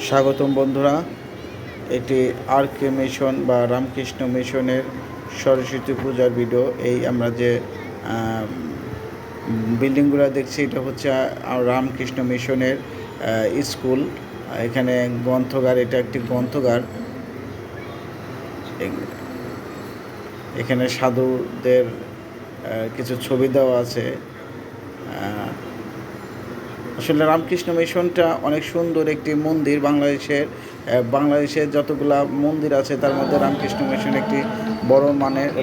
স্বাগতম বন্ধুরা, এটি আর.কে মিশন বা রামকৃষ্ণ মিশনের সরস্বতী পূজার ভিডিও। এই আমরা যে বিল্ডিংগুলো দেখছি এটা হচ্ছে রামকৃষ্ণ মিশনের স্কুল। এখানে গ্রন্থগার, এটা একটি গ্রন্থগার। এখানে সাধুদের কিছু ছবি দেওয়া আছে। আসলে রামকৃষ্ণ মিশনটা অনেক সুন্দর একটি মন্দির। বাংলাদেশের যতগুলা মন্দির আছে তার মধ্যে রামকৃষ্ণ মিশন একটি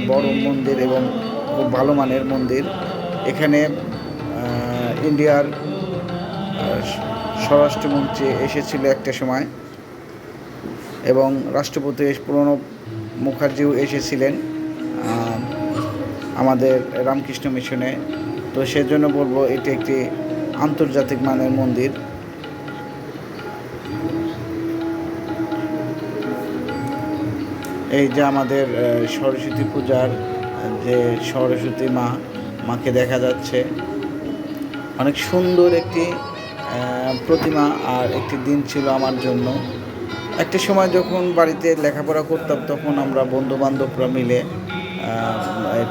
বড় মন্দির এবং খুব ভালো মানের মন্দির। এখানে ইন্ডিয়ার স্বরাষ্ট্রমন্ত্রী এসেছিল একটা সময়, এবং রাষ্ট্রপতি প্রণব মুখার্জিও এসেছিলেন আমাদের রামকৃষ্ণ মিশনে। তো সেজন্য বলবো এটি একটি আন্তর্জাতিক মানের মন্দির। এই যে আমাদের সরস্বতী পূজার যে সরস্বতী মাকে দেখা যাচ্ছে, অনেক সুন্দর একটি প্রতিমা। আর একটি দিন ছিল আমার জন্য। একটা সময় যখন বাড়িতে লেখাপড়া করতাম তখন আমরা বন্ধুবান্ধবরা মিলে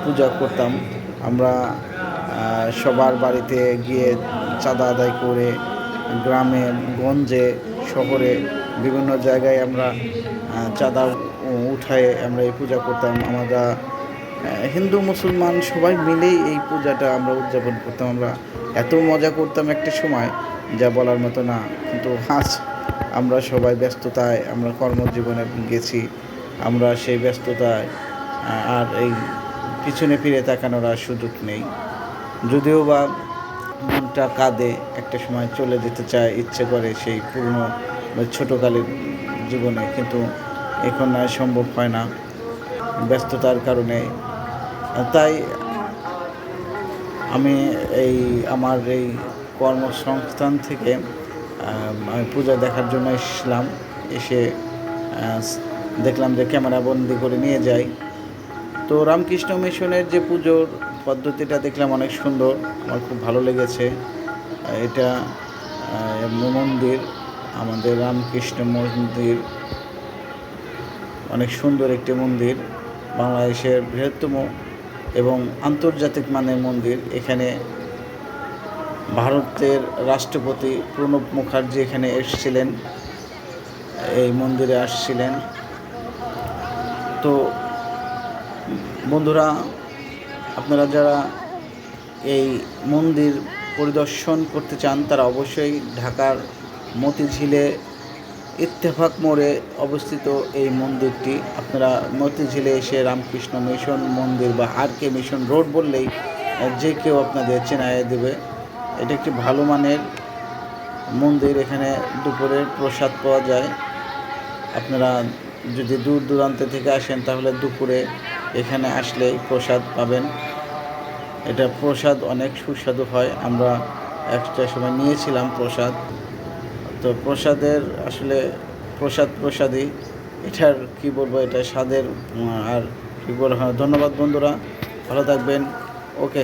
পূজা করতাম। আমরা সবার বাড়িতে গিয়ে চাঁদা আদায় করে গ্রামে গঞ্জে শহরে বিভিন্ন জায়গায় আমরা চাঁদা উঠায়ে আমরা এই পূজা করতাম। আমরা হিন্দু মুসলমান সবাই মিলেই এই পূজাটা আমরা উদযাপন করতাম। আমরা এত মজা করতাম একটা সময় যা বলার মতো না। কিন্তু আজ আমরা সবাই ব্যস্ততায়, আমরা কর্মজীবনে গেছি। আমরা সেই ব্যস্ততায় আর এই পিছনে ফিরে তাকানোর আর সুযোগ নেই। যদিও বা মনটা কাঁদে, একটা সময় চলে যেতে চায়, ইচ্ছে করে সেই পুরনো ছোটোকালের জীবনে, কিন্তু এখন আর সম্ভব হয় না ব্যস্ততার কারণে। তাই আমি আমার এই কর্মসংস্থান থেকে আমি পূজা দেখার জন্য এসেছিলাম। এসে দেখলাম যে ক্যামেরা বন্দি করে নিয়ে যাই। তো রামকৃষ্ণ মিশনের যে পুজোর পদ্ধতিটা দেখলাম অনেক সুন্দর, আমার খুব ভালো লেগেছে। এটা মন্দির, আমাদের রামকৃষ্ণ মন্দির অনেক সুন্দর একটি মন্দির, বাংলাদেশের বৃহত্তম এবং আন্তর্জাতিক মানের মন্দির। এখানে ভারতের রাষ্ট্রপতি প্রণব মুখার্জি এখানে এসেছিলেন, এই মন্দিরে আসছিলেন। তো বন্ধুরা, আপনারা যারা এই মন্দির পরিদর্শন করতে চান তারা অবশ্যই ঢাকার মতিঝিলে ইত্তেফাক মোড়ে অবস্থিত এই মন্দিরটি। আপনারা মতিঝিলে এসে রামকৃষ্ণ মিশন মন্দির বা আর.কে মিশন রোড বললেই যে কেউ আপনাদের চেনায় দেবে। এটা একটি ভালো মানের মন্দির। এখানে দুপুরের প্রসাদ পাওয়া যায়। আপনারা যদি দূর দূরান্ত থেকে আসেন তাহলে দুপুরে এখানে আসলে প্রসাদ পাবেন। এটা প্রসাদ অনেক সুস্বাদু হয়। আমরা একটা সময় নিয়েছিলাম প্রসাদ। তো প্রসাদের আসলে প্রসাদই, এটার কি বলবো, এটা স্বাদের আর কি বলবো। ধন্যবাদ বন্ধুরা, ভালো থাকবেন। ওকে।